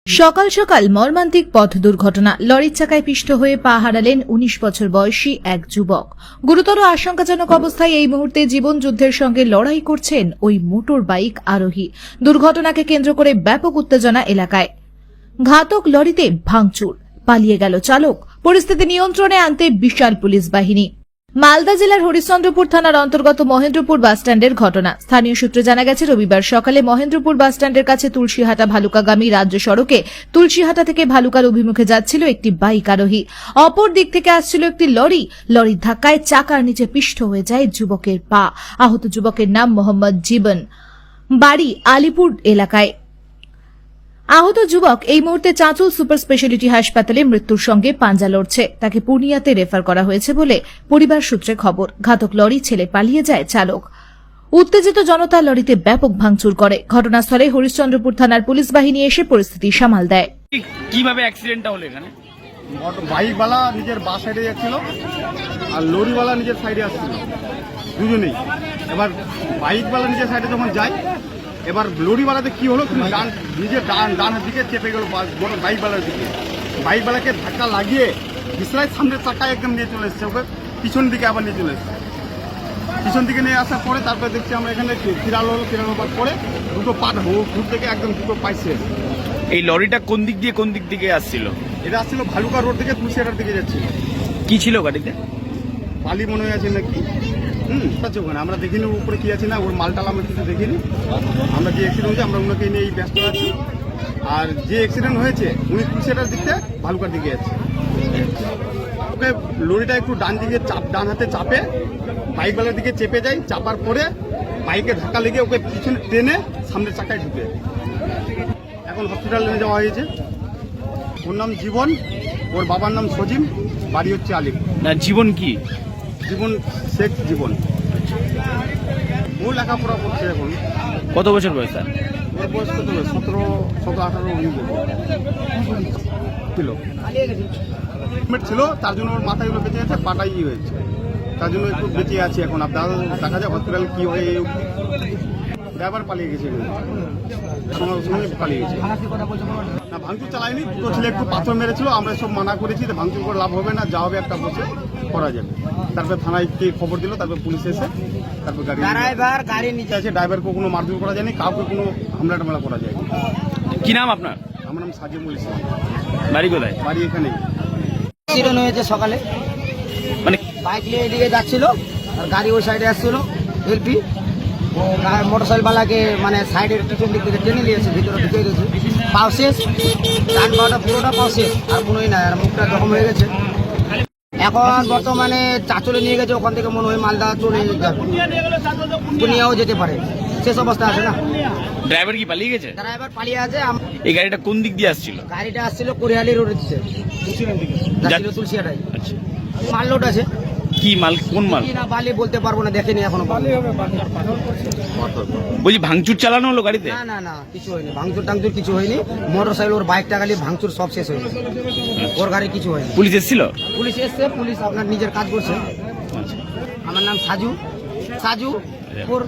সকাল সকাল মর্মান্তিক পথ দুর্ঘটনা। লরির চাকায় পিষ্ট হয়ে পা হারালেন ১৯ বছর বয়সী এক যুবক। গুরুতর আশঙ্কাজনক অবস্থায় এই মুহূর্তে জীবন যুদ্ধের সঙ্গে লড়াই করছেন ওই মোটর বাইক আরোহী। দুর্ঘটনাকে কেন্দ্র করে ব্যাপক উত্তেজনা এলাকায়। ঘাতক লরিতে ভাঙচুর, পালিয়ে গেল চালক। পরিস্থিতি নিয়ন্ত্রণে আনতে বিশাল পুলিশ বাহিনী। মালদা জেলার হরিশ্চন্দ্রপুর থানার অন্তর্গত মহেন্দ্রপুর বাসস্ট্যান্ডের ঘটনা। স্থানীয় সূত্রে জানা গেছে, রবিবার সকালে মহেন্দ্রপুর বাসস্ট্যান্ডের কাছে তুলসীহাটা ভালুকাগামী রাজ্য সড়কে তুলসীহাটা থেকে ভালুকার অভিমুখে যাচ্ছিল একটি বাইক আরোহী। অপর দিক থেকে আসছিল একটি লরি। লরির ধাক্কায় চাকার নিচে পিষ্ট হয়ে যায় যুবকের পা। আহত যুবকের নাম মোহাম্মদ জীবন, বাড়ি আলিপুর এলাকায়। আহত যুবক এই মুহূর্তে চাঁচল সুপার স্পেশালিটি হাসপাতালে মৃত্যুর সঙ্গে পাঞ্জা লড়ছে। তাকে পূর্ণিয়াতে রেফার করা হয়েছে বলে পরিবার সূত্রে খবর। ঘাতক লরি ছেড়ে পালিয়ে যায় চালক। উত্তেজিত জনতা লরিতে ব্যাপক ভাঙচুর করে। ঘটনাস্থলে হরিশ্চন্দ্রপুর থানার পুলিশ বাহিনী এসে পরিস্থিতি সামাল দেয়। কিভাবে অ্যাক্সিডেন্টটা হলো এখানে? বাইকওয়ালা নিজের বাস সাইডে যাচ্ছিল আর লরিওয়ালা নিজের সাইডে আসছিল, দুজনেই। এবার বাইকওয়ালা নিজের সাইডে যখন যায়, এবার লরিওয়ালাতে কি হলো, নিজের ডান দিকে চেপে গেল বাইকওয়ালার দিকে। বাইকওয়ালাকে ধাক্কা লাগিয়ে বিশাল সামনের চাকায় একদম নিয়ে চলে এসছে, ওকে পিছন দিকে আবার নিয়ে চলে এসছে। পিছন দিকে নিয়ে আসার পরে তারপরে দেখছি আমরা এখানে ফিরানোর পরে দুটো পা ঘুর থেকে একদম দুটো পাইছে। এই লরিটা কোন দিক থেকে আসছিল? এটা আসছিল ভালুকা রোড থেকে তুলসিয়াটার দিকে যাচ্ছিল। কি ছিল গাড়িতে? বালি মনে হয়ে আছে নাকি, আছে ওখানে। আমরা দেখিনি উপরে কি আছে না, ওর মালটাল আমরা কিছু দেখিনি। আমরা যে অ্যাক্সিডেন্ট হয়েছে আমরা ওনাকে নিয়ে ব্যস্ত আছি। আর যে অ্যাক্সিডেন্ট হয়েছে উনি তুলসিয়াটার দিক থেকে ভালুকার দিকে যাচ্ছে। ওকে লরিটা একটু ডান হাতে চাপে বাইকওয়ালার দিকে চেপে যায়। চাপার পরে বাইকে ধাক্কা লেগে ওকে পিছনে ট্রেনে সামনের চাকায় ঢুকে এখন হসপিটালে নিয়ে যাওয়া হয়েছে। ওর নাম জীবন, ওর বাবার নাম সজিম, বাড়ি হচ্ছে আলিপ। না, জীবন কি? জীবন শেখ জীবন। ও লেখাপড়া করছে এখন। কত বছর বয়স? ওর বয়স কত? 17-18 ছিল। হেলমেট ছিল, তার জন্য ওর মাথায় গুলো বেঁচে আছে, পাটাই হয়েছে, তার জন্য একটু বেঁচে আছে এখন। আপনার দেখা যায় হসপিটালে কি হয়। ড্রাইভার পালিয়ে গেছে, সঙ্গে পালিয়ে গেছে। না, ভাঙচুর চালায়নি। দুটো ছেলে একটু পাথর মেরেছিল, আমরা সব মানা করেছি যে ভাঙচুর করে লাভ হবে না, যা হবে একটা বসে করা যাবে। তারপরে থানায় খবর দিল, তারপর পুলিশ এসে তারপর গাড়ি নিচে আছে। ড্রাইভারকে কোনো মারধর করা যায়নি, কাউকে কোনো হামলা টামলা করা যায়নি। কি নাম আপনার? আমার নাম সাজিমুল ইসলাম। বাড়ি কোথায়? বাড়ি এখানেই। অ্যাক্সিডেন্ট হয়েছে সকালে, মানে বাইক নিয়ে এদিকে যাচ্ছিল আর গাড়ি ওই সাইডে আসছিল এলপি। ও মোটরসাইকেলওয়ালাকে মানে সাইডের পিছন দিক থেকে টেনে নিয়েছে, ভিতরে ঢুকে গেছে। পাও শেষ, ডান পাটা পুরোটা পাও শেষ, আর কোনোই নাই। আর মুখটা জখম হয়ে গেছে। এখন বর্তমানে চাঁচলে নিয়ে গেছে, ওখান থেকে মনে হয় মালদা চলে যাবে, পুনিয়াও যেতে পারে, শেষ অবস্থা আছে না। ড্রাইভার কি পালিয়ে গেছে? ড্রাইভার পালিয়ে আছে। এই গাড়িটা কোন দিক দিয়ে আসছিল? গাড়িটা আসছিল কোরিয়ালি রোডে দিচ্ছে, তুলসিয়াটাই। আচ্ছা, মাল লোড আছে। কি মাল? কোন মাল? না বালি বলতে পারবো না, দেখেনি এখনো। বলছি ভাঙচুর চালানো হলো গাড়িতে? না না না, কিছু হয়নি, ভাঙচুর টাংচুর কিছু হয়নি। মোটরসাইকেল ওর বাইকটা খালি ভাঙচুর সব শেষ হয়ে গেছে, ওর গাড়ি কিছু হয়নি। পুলিশ এসেছিল? পুলিশ এসছে, পুলিশ আপনার নিজের কাজ করছে। আচ্ছা। আমার নাম সাজু। ওর